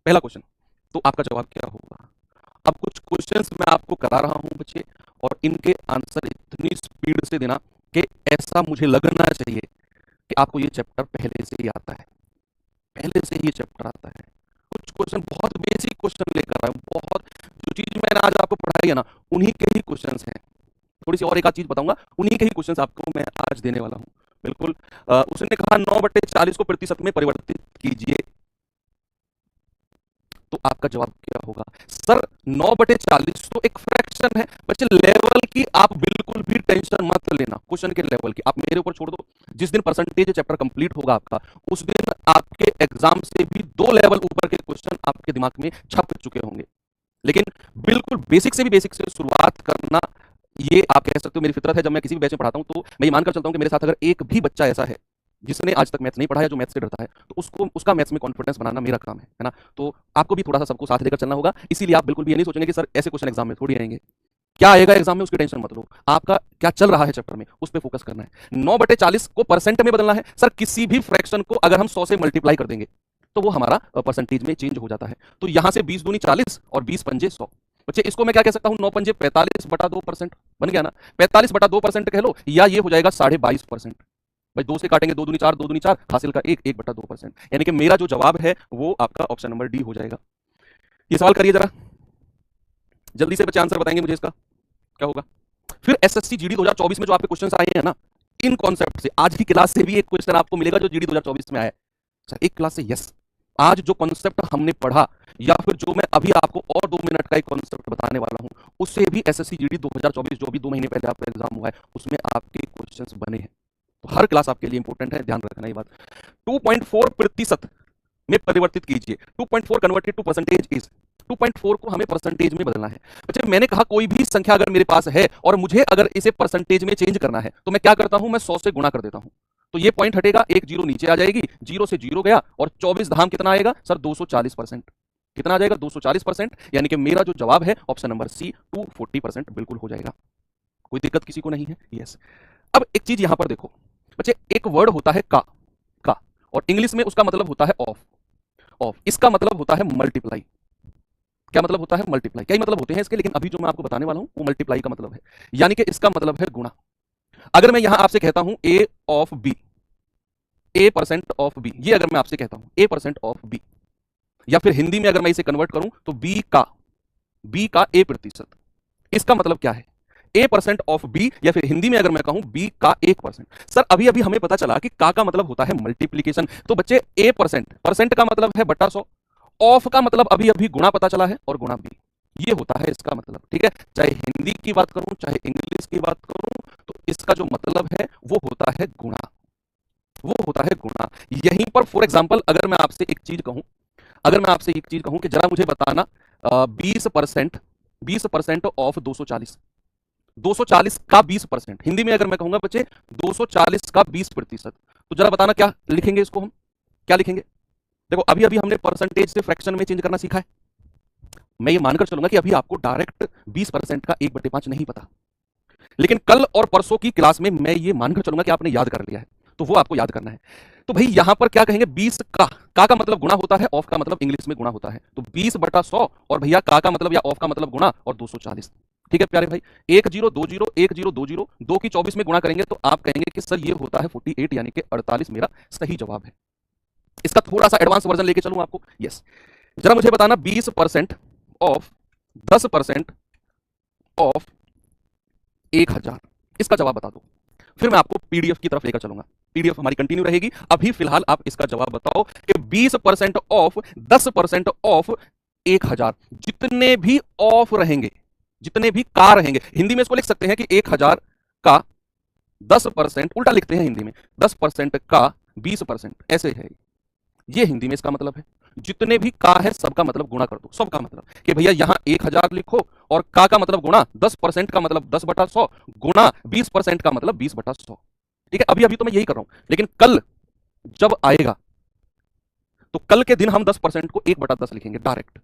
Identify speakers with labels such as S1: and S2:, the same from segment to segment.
S1: पहला क्वेश्चन, तो आपका जवाब क्या होगा? अब कुछ क्वेश्चंस मैं आपको करा रहा हूं बच्चे, और इनके आंसर इतनी स्पीड से देना कि ऐसा मुझे लगना चाहिए कि आपको ये चैप्टर पहले से ही आता है, पहले से ही ये चैप्टर आता है। कुछ क्वेश्चन बहुत बेसिक क्वेश्चन लेकर आया हूं, बहुत जो चीज मैंने आज आपको पढ़ाई है ना, उन्हीं के ही क्वेश्चंस हैं। थोड़ी सी और एक आध चीज बताऊंगा, उन्हीं के ही क्वेश्चंस आपको मैं आज देने वाला हूं। बिल्कुल। उसने कहा 9/40 को प्रतिशत में परिवर्तित कीजिए, तो आपका जवाब क्या होगा? सर 9/40 तो एक फ्रैक्शन है बच्चे, लेवल की आप बिल्कुल भी टेंशन मत लेना, क्वेश्चन के लेवल की आप मेरे ऊपर छोड़ दो। जिस दिन परसेंटेज चैप्टर कंप्लीट होगा आपका, उस दिन आपके एग्जाम से भी 2 लेवल ऊपर के क्वेश्चन आपके दिमाग में छप चुके होंगे। लेकिन बिल्कुल बेसिक से भी बेसिक से शुरुआत करना, ये आप कह सकते हो मेरी फितरत है। जब मैं किसी भी बैच में पढ़ाता हूं तो मैं ये मानकर चलता हूं कि मेरे साथ अगर एक भी बच्चा ऐसा है जिसने आज तक मैथ्स नहीं पढ़ा है, जो मैथ्स से डरता है, तो उसको उसका मैथ्स में कॉन्फिडेंस बनाना मेरा काम है ना। तो आपको भी थोड़ा सा सबको साथ लेकर चलना होगा। इसीलिए आप बिल्कुल भी ये नहीं सोचेंगे कि सर ऐसे क्वेश्चन एग्जाम में थोड़ी आएंगे, क्या आएगा एग्जाम में उसकी टेंशन मत लो, आपका क्या चल रहा है चैप्टर में उस पर फोकस करना है। 9/40 को परसेंट में बदलना है। सर किसी भी फ्रैक्शन को अगर हम 100 से मल्टीप्लाई कर देंगे तो वो हमारा परसेंटेज में चेंज हो जाता है। तो यहां से 20 दूनी 40 और 20 पंजे 100। बच्चे इसको मैं क्या कह सकता हूं? 9 पंजे 45/2% बन गया ना। 45/2% कह लो, या ये हो जाएगा 22.5%। भाई 2 से काटेंगे 2 दूनी 4, 2 दूनी 4, हासिल का 1/2%। यानी कि मेरा जो जवाब है वो आपका ऑप्शन नंबर डी हो जाएगा। ये सवाल करिए जरा, जल्दी से बच्चे आंसर बताएंगे मुझे इसका क्या होगा। फिर एसएससी जीडी 2024 में जो आपके क्वेश्चन आए हैं ना, इन कॉन्सेप्ट से आज की क्लास से भी एक क्वेश्चन आपको मिलेगा जो जीडी 2024 में आया है। सर एक क्लास से? यस। आज जो कॉन्सेप्ट हमने पढ़ा, या फिर जो मैं अभी आपको और 2 मिनट का एक कॉन्सेप्ट बताने वाला हूं, उससे भी एसएससी जीडी 2024 जो अभी 2 महीने पहले आपका एग्जाम हुआ है, उसमें आपके क्वेश्चंस बने हैं। तो हर क्लास आपके लिए इंपॉर्टेंट है, ध्यान रखना ये बात। 2.4% में परिवर्तित कीजिए। 2.4 कन्वर्टेड टू परसेंटेज इज, 2.4 को हमें परसेंटेज में बदलना है। अच्छा मैंने कहा कोई भी संख्या अगर मेरे पास है और मुझे अगर इसे परसेंटेज में चेंज करना है, तो मैं क्या करता हूं? मैं 100 से गुणा कर देता हूं। तो ये पॉइंट हटेगा, एक जीरो नीचे आ जाएगी, जीरो से जीरो गया, और 24 धाम कितना आएगा सर? 240%। कितना आ जाएगा? 240%। यानी कि मेरा जो जवाब है ऑप्शन नंबर सी 240% बिल्कुल हो जाएगा। कोई दिक्कत किसी को नहीं है? यस। अब एक चीज यहां पर देखो बच्चे, एक वर्ड होता है का, और इंग्लिश में उसका मतलब होता है ऑफ। ऑफ इसका मतलब होता है मल्टीप्लाई। क्या मतलब होता है? मल्टीप्लाई। कई मतलब होते हैं इसके, लेकिन अभी जो मैं आपको बताने वाला हूं वो मल्टीप्लाई का मतलब है। यानी कि इसका मतलब है गुणा। अगर मैं यहां आपसे कहता हूं A of B, A% of B, ये अगर मैं आपसे कहता हूं A% ऑफ बी, या फिर हिंदी में अगर मैं इसे कन्वर्ट करूं तो बी का A%, इसका मतलब क्या है? A% ऑफ बी, या फिर हिंदी में अगर मैं कहूं बी का 1%। सर अभी अभी हमें पता चला कि का मतलब होता है मल्टीप्लीकेशन। तो बच्चे परसेंट का मतलब है बटा 100, ऑफ का मतलब अभी अभी गुणा पता चला है, और गुणा बी, ये होता है इसका मतलब। ठीक है, चाहे हिंदी की बात करूं चाहे इंग्लिश की बात करूं, तो इसका जो मतलब है वो होता है गुणा, वो होता है गुणा। यहीं पर फॉर एग्जाम्पल अगर मैं आपसे एक चीज कहूं, अगर मैं आपसे एक चीज कहूं कि जरा मुझे बताना 20% ऑफ 240, 240 का 20%, हिंदी में अगर मैं कहूंगा बच्चे 240 का 20%, तो जरा बताना क्या लिखेंगे इसको हम? क्या लिखेंगे? देखो अभी अभी हमने परसेंटेज से फ्रैक्शन में चेंज करना सीखा है। मैं ये मानकर चलूंगा कि अभी आपको डायरेक्ट 20% का 1/5 नहीं पता, लेकिन कल और परसों की क्लास में मैं ये मानकर चलूंगा कि आपने याद कर लिया है, तो वो आपको याद करना है। तो भाई यहां पर क्या कहेंगे? 20 का मतलब गुणा होता है, ऑफ का मतलब इंग्लिश में गुणा होता है, तो 20/100, और भैया का मतलब या ऑफ का मतलब गुणा, और 240। ठीक है प्यारे भाई, 1 0 2 0 1 0 2 0 2 की 24 में गुणा करेंगे तो आप कहेंगे कि सर ये होता है 48, यानी कि 48 मेरा सही जवाब है। इसका थोड़ा सा एडवांस वर्जन लेके चलूं आपको। यस, जरा मुझे बताना 20% ऑफ 10% ऑफ 1000, इसका जवाब बता दो। फिर मैं आपको पीडीएफ की तरफ लेकर चलूंगा, पीडीएफ हमारी कंटिन्यू रहेगी। अभी फिलहाल आप इसका जवाब बताओ कि 20% ऑफ 10% ऑफ 1000, जितने भी ऑफ रहेंगे, जितने भी का रहेंगे, हिंदी में इसको लिख सकते हैं कि 1000 का 10%, उल्टा लिखते हैं हिंदी में 10% का 20%, ऐसे है। ये हिंदी में इसका मतलब है। जितने भी का है सबका मतलब गुणा कर दो, सबका मतलब कि भैया यहां 1000 लिखो, और का मतलब गुणा 10% का मतलब 10/100, गुणा 20% का मतलब 20/100। ठीक है, अभी अभी तो मैं यही कर रहा हूं, लेकिन कल जब आएगा तो कल के दिन हम 10% को 1/10 लिखेंगे डायरेक्ट,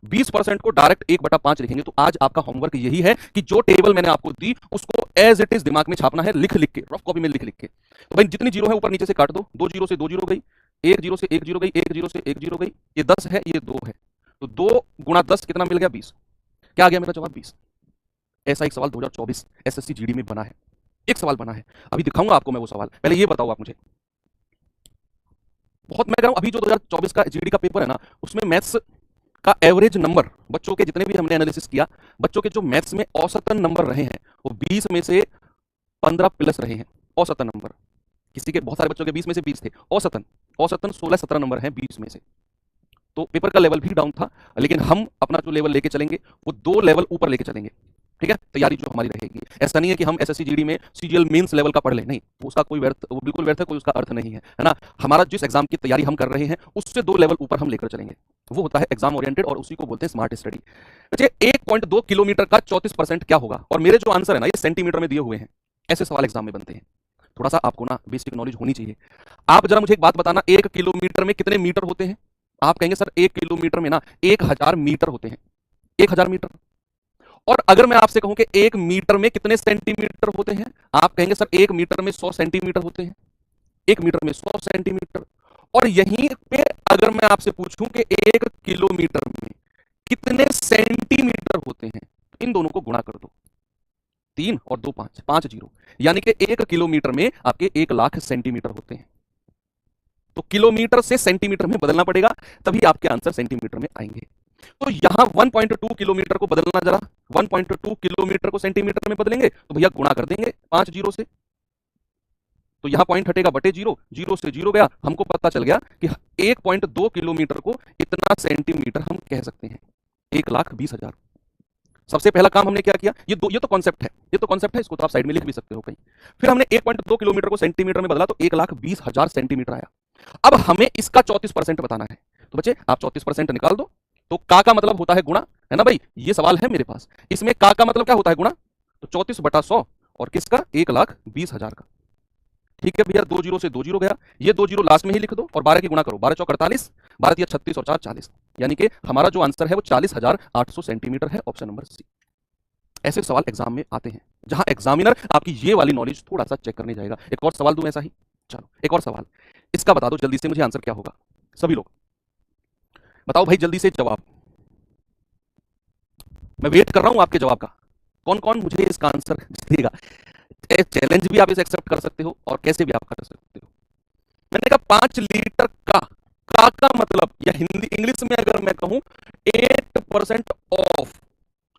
S1: 20% को डायरेक्ट 1/5 लिखेंगे। तो आज आपका होमवर्क यही है कि जो टेबल मैंने आपको दी उसको एज इट इज दिमाग में छापना है, लिख लिख के, रफ कॉपी में लिख लिख के। तो भाई जितनी जीरो है ऊपर नीचे से काट दो, 2 जीरो से 2 जीरो गई, एक जीरो से एक जीरो गई, एक जीरो से एक जीरो गई, ये 10 है, ये 2 है, तो 2 गुणा 10 कितना मिल गया? 20। क्या आ गया मेरा जवाब? 20। ऐसा एक सवाल 2024 एसएससी जीडी में बना है, एक सवाल बना है, अभी दिखाऊंगा आपको मैं वो सवाल। पहले ये बताओ आप मुझे, बहुत मैं कह रहा हूं, अभी जो 2024 का जीडी का पेपर है ना, उसमें मैथ्स का एवरेज नंबर बच्चों के, जितने भी हमने एनालिसिस किया, बच्चों के जो मैथ्स में औसतन नंबर रहे हैं वो 20 में से 15 प्लस रहे हैं। औसतन नंबर, किसी के, बहुत सारे बच्चों के 20 में से 20 थे, औसतन 16-17 नंबर हैं 20 में से। तो पेपर का लेवल भी डाउन था, लेकिन हम अपना जो लेवल लेके चलेंगे वो 2 लेवल ऊपर लेके चलेंगे, ठीक है? तैयारी जो हमारी रहेगी, ऐसा नहीं है कि हम एसएससी जीडी में सीजीएल मेंस लेवल का पढ़ लें, नहीं, उसका कोई व्यर्थ, वो बिल्कुल व्यर्थ है, कोई उसका अर्थ नहीं है, है ना? हमारा जिस एग्जाम की तैयारी हम कर रहे हैं उससे 2 लेवल ऊपर हम लेकर चलेंगे, वो होता है एग्जाम ओरिएंटेड, और उसी को बोलते हैं स्मार्ट स्टडी। बच्चे 1.2 किलोमीटर का 34% क्या होगा? और मेरे जो आंसर है ना, ये सेंटीमीटर में दिए हुए हैं, ऐसे सवाल एग्जाम में बनते हैं। थोड़ा सा आपको ना बेसिक नॉलेज होनी चाहिए। आप जरा मुझे एक बात बताना, 1 किलोमीटर में कितने मीटर होते हैं? आप कहेंगे सर 1 किलोमीटर में ना 1000 मीटर होते हैं, 1000 मीटर। और अगर मैं आपसे कहूं कि 1 मीटर में कितने सेंटीमीटर होते हैं? आप कहेंगे सर 1 मीटर में 100 सेंटीमीटर होते हैं, 1 मीटर में 100 सेंटीमीटर। और यहीं पे अगर मैं आपसे पूछूं कि 1 किलोमीटर में कितने सेंटीमीटर होते हैं, तो इन दोनों को गुणा कर दो, 3 और 2 5, 5 जीरो, यानी कि 1 किलोमीटर में आपके 1 लाख सेंटीमीटर होते हैं। तो किलोमीटर से सेंटीमीटर में बदलना पड़ेगा, तभी आपके आंसर सेंटीमीटर में आएंगे। तो यहां 1.2 किलोमीटर को बदलना, जरा 1.2 किलोमीटर को सेंटीमीटर में बदलेंगे तो भैया गुणा कर देंगे 5 जीरो से, तो यहां पॉइंट हटेगा बटे जीरो, जीरो से जीरो गया, हमको पता चल गया कि 1.2 किलोमीटर को इतना सेंटीमीटर हम कह सकते हैं, 1,20,000। सबसे पहला काम हमने क्या किया, ये तो कॉन्सेप्ट है, ये तो कॉन्सेप्ट है, इसको तो आप साइड में लिख भी सकते हो कहीं। फिर हमने 1.2 किलोमीटर को सेंटीमीटर में बदला तो 1,20,000 सेंटीमीटर आया। अब हमें इसका 34% बताना है, तो बच्चे आप 34% निकाल दो। तो का मतलब होता है गुणा, है ना भाई? ये सवाल है मेरे पास, इसमें का मतलब क्या होता है? गुणा। तो 34/100, और किसका? 1,20,000 का। ठीक है भैया, 2 जीरो से 2 जीरो गया, ये 2 जीरो लास्ट में ही लिख दो और 12 की गुणा करो, 12 चौक 48, 12 तिया 36 और 4 40, यानी कि हमारा जो आंसर है वो 40,800 सेंटीमीटर है, ऑप्शन नंबर सी। ऐसे सवाल एग्जाम में आते हैं जहां एग्जामिनर आपकी ये वाली नॉलेज थोड़ा सा चेक करने जाएगा। एक और सवाल दूं ऐसा ही, चलो एक और सवाल, इसका बता दो जल्दी से मुझे आंसर क्या होगा। सभी लोग बताओ भाई जल्दी से जवाब, मैं वेट कर रहा हूं आपके जवाब का। कौन कौन मुझे इसका आंसर देगा? चैलेंज भी आप इसे एक्सेप्ट कर सकते हो और कैसे भी आप कर सकते हो। मैंने कहा 5 लीटर का मतलब, या हिंदी इंग्लिश में अगर मैं कहूं 8% ऑफ,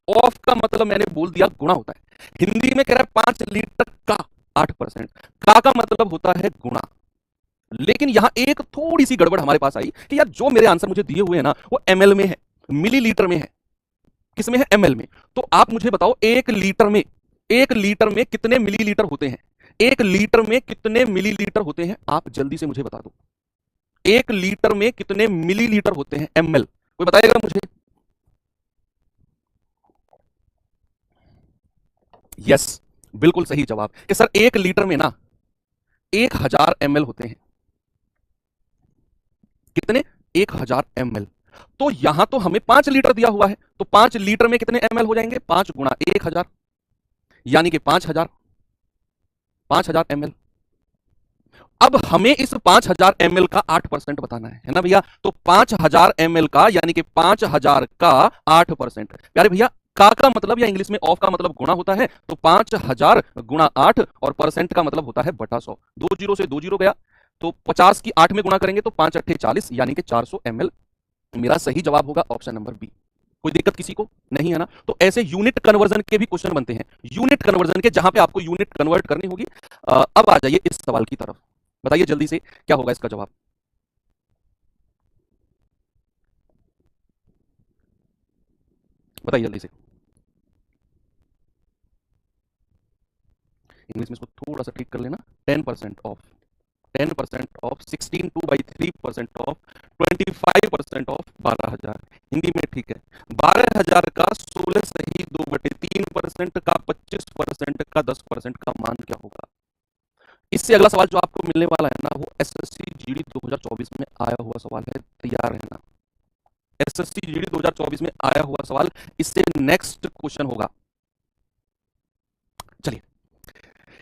S1: ऑफ का मतलब मैंने बोल दिया गुणा होता है। हिंदी में कह रहा है 5 लीटर का 8%, का मतलब होता है गुणा। लेकिन यहां एक थोड़ी सी गड़बड़ हमारे पास आई कि यार जो मेरे आंसर मुझे दिए हुए हैं ना वो एमएल में है, मिलीलीटर में है, किस में है? एमएल में। तो आप मुझे बताओ 1 लीटर में कितने मिलीलीटर होते हैं? 1 लीटर में कितने मिलीलीटर होते हैं? आप जल्दी से मुझे बता दो, 1 लीटर में कितने मिलीलीटर होते हैं? एमएल, कोई बताएगा मुझे? यस, बिल्कुल सही जवाब कि सर 1 लीटर में ना 1000 एमएल होते हैं। कितने? 1000 एमएल। तो यहां तो हमें 5 लीटर दिया हुआ है, तो 5 लीटर में कितने एमएल हो जाएंगे? 5 गुणा 1000, यानी कि 5000 एमएल। अब हमें इस 5000 एमएल का 8% बताना है ना भैया? तो 5000 एमएल का, यानी कि 5000 का 8%। प्यारे भैया, का मतलब या इंग्लिश में ऑफ का मतलब गुणा होता है, तो 5000 गुणा 8, और परसेंट का मतलब होता है बटा 100। 2 जीरो से 2 जीरो गया, तो 50 की 8 में गुणा करेंगे तो 5 अट्ठे 40, यानी कि 400 एमएल। मेरा सही जवाब होगा ऑप्शन नंबर बी। कोई दिक्कत किसी को नहीं है ना? तो ऐसे यूनिट कन्वर्जन के भी क्वेश्चन बनते हैं, यूनिट कन्वर्जन के, जहां पे आपको यूनिट कन्वर्ट करनी होगी। अब आ जाइए इस सवाल की तरफ, बताइए जल्दी से क्या होगा इसका जवाब। बताइए जल्दी से। इंग्लिश में इसको थोड़ा सा ठीक कर लेना। 10% of, 10% of 16 2/3% of 25% of 12,000। Hindi में ठीक है, 12,000 का 16 सही 2/3% का 25% का 10% का मान क्या होगा? इससे अगला सवाल जो आपको मिलने वाला है ना, वो एसएससी जीडी 2024 में आया हुआ सवाल है, तैयार रहना। एसएससी जीडी 2024 में आया हुआ सवाल, इससे नेक्स्ट क्वेश्चन होगा। चलिए,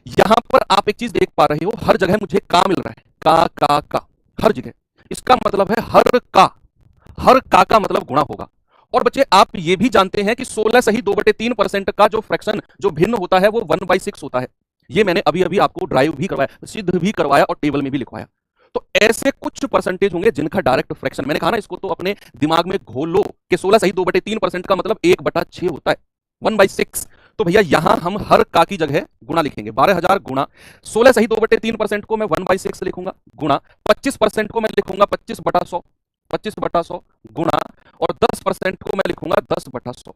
S1: यहां पर आप एक चीज देख पा रहे हो, हर जगह मुझे का मिल रहा है, का हर जगह। इसका मतलब है हर का मतलब गुणा होगा। और बच्चे आप ये भी जानते हैं कि 16 सही 2/3% का जो फ्रैक्शन जो भिन्न होता है वो 1/6 होता है। ये मैंने अभी अभी आपको ड्राइव भी करवाया, सिद्ध भी करवाया और टेबल में भी लिखवाया। तो ऐसे कुछ परसेंटेज होंगे जिनका डायरेक्ट फ्रैक्शन, मैंने कहा ना इसको तो अपने दिमाग में घोल लो कि 16 सही 2/3% का मतलब 1/6 होता है, 1/6। तो भैया यहां हम हर का की जगह गुणा लिखेंगे। 12,000 गुणा 16 सही 2/3% को मैं 1/6 लिखूंगा, गुणा 25% को मैं लिखूंगा 25/100, 25/100 गुणा, और 10% को मैं लिखूंगा 10/100,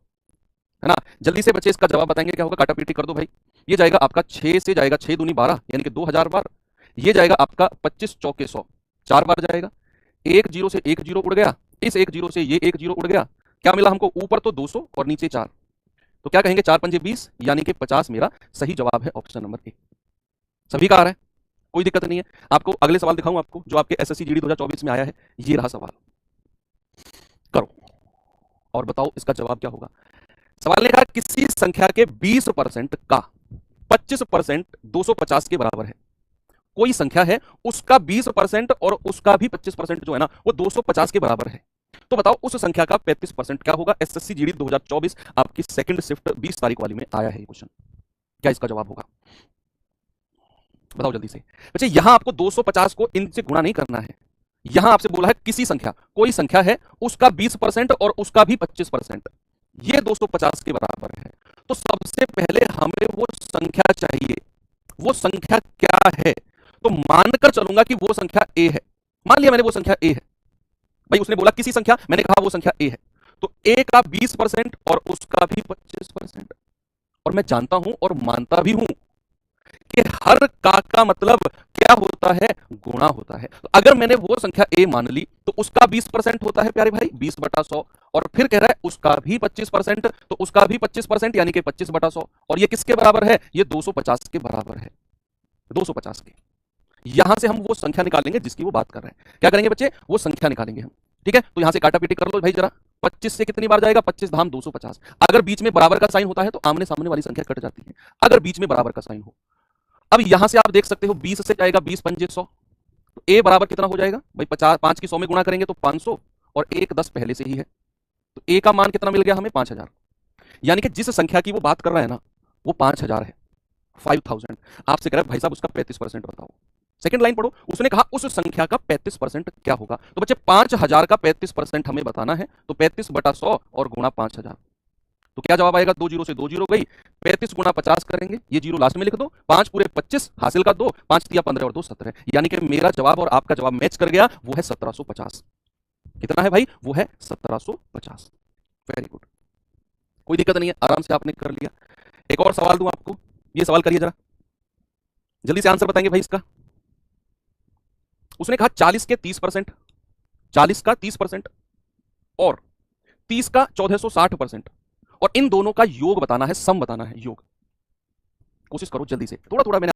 S1: है ना। जल्दी से बच्चे इसका जवाब बताएंगे क्या होगा, काटा पीटी कर दो भाई। ये जाएगा आपका 6 से जाएगा 6 दूनी 12 यानी कि 2000 बार। ये जाएगा आपका 25 चौके 100, 4 बार जाएगा। एक जीरो से एक जीरो उड़ गया, इस एक जीरो से ये एक जीरो उड़ गया। क्या मिला हमको, ऊपर तो 200 और नीचे 4, तो क्या कहेंगे 4 पंजे 20 यानी कि 50 मेरा सही जवाब है, ऑप्शन नंबर ए। सभी का आ रहा है, कोई दिक्कत नहीं है। आपको अगले सवाल दिखाऊं आपको जो आपके एसएससी जीडी 2024 में आया है, ये रहा सवाल, करो और बताओ इसका जवाब क्या होगा। सवाल ने कहा किसी संख्या के 20% का 25% 250 के बराबर है। कोई संख्या है उसका 20% और उसका भी 25% जो है ना वो 250 के बराबर है। तो बताओ उस संख्या का 35% क्या होगा। एसएससी जीडी 2024 आपकी सेकंड शिफ्ट 20 तारीख वाली में आया है ये क्वेश्चन, क्या इसका जवाब होगा बताओ जल्दी से। बच्चे यहां आपको 250 को इनसे गुणा नहीं करना है, यहां आपसे बोला है किसी संख्या, कोई संख्या है उसका 20% और उसका भी 25%, ये 250 के बराबर है। तो सबसे पहले हमें वो संख्या चाहिए, वो संख्या क्या है। तो मानकर चलूंगा कि वो संख्या ए है, मान लिया मैंने वो संख्या ए है। भाई उसने बोला किसी संख्या, मैंने कहा वो संख्या ए है, तो ए का 20% और उसका भी 25%। और मैं जानता हूं और मानता भी हूं कि हर का मतलब क्या होता है, गुणा होता है। तो अगर मैंने वो संख्या ए मान ली तो उसका 20% होता है प्यारे भाई 20/100, और फिर कह रहा है उसका भी 25%, तो उसका भी 25% यानी कि 25/100, और ये किसके बराबर है, ये 250 के बराबर है, 250 के। यहां से हम वो संख्या निकालेंगे जिसकी वो बात कर रहे हैं। क्या करेंगे बच्चे, वो संख्या निकालेंगे हम, ठीक है। तो यहां से काटा पीटी कर लो भाई जरा। 25 से कितनी बार जाएगा, 25 धाम 250। अगर बीच में बराबर का साइन होता है तो आमने सामने वाली संख्या कट जाती है, अगर बीच में बराबर का साइन हो। अब यहां से आप देख सकते हो 20 से जाएगा 20 पंजे 100, तो ए बराबर कितना हो जाएगा भाई 50, 5 की 100 में गुणा करेंगे तो 500, और 1 10 पहले से ही है, तो ए का मान कितना मिल गया हमें 5000। यानी कि जिस संख्या की वो बात कर रहा है ना वो 5000 है, 5000। आपसे कह रहा है भाई साहब उसका 35% बताओ। सेकंड लाइन पढ़ो, उसने कहा उस संख्या का 35% क्या होगा। तो बच्चे 5000 का 35% हमें बताना है, तो 35/100 और गुणा 5000। तो क्या जवाब आएगा, 2 जीरो से 2 जीरो गई, 35 गुणा 50 करेंगे, ये जीरो लास्ट में लिख दो, 5 पूरे 25 हासिल का 2, 5 तिया 15 और 2 17, यानी कि मेरा जवाब और आपका जवाब मैच कर गया, वो है 1750। कितना है भाई, वो है 1750। वेरी गुड, कोई दिक्कत नहीं है, आराम से आपने कर लिया। एक और सवाल दूं आपको, ये सवाल करिए जरा, जल्दी से आंसर बताएंगे भाई इसका। उसने कहा 40 के 30%, 40 का 30% और 30 का 1460%, और इन दोनों का योग बताना है, सम बताना है, योग। कोशिश करो जल्दी से, थोड़ा थोड़ा मैंने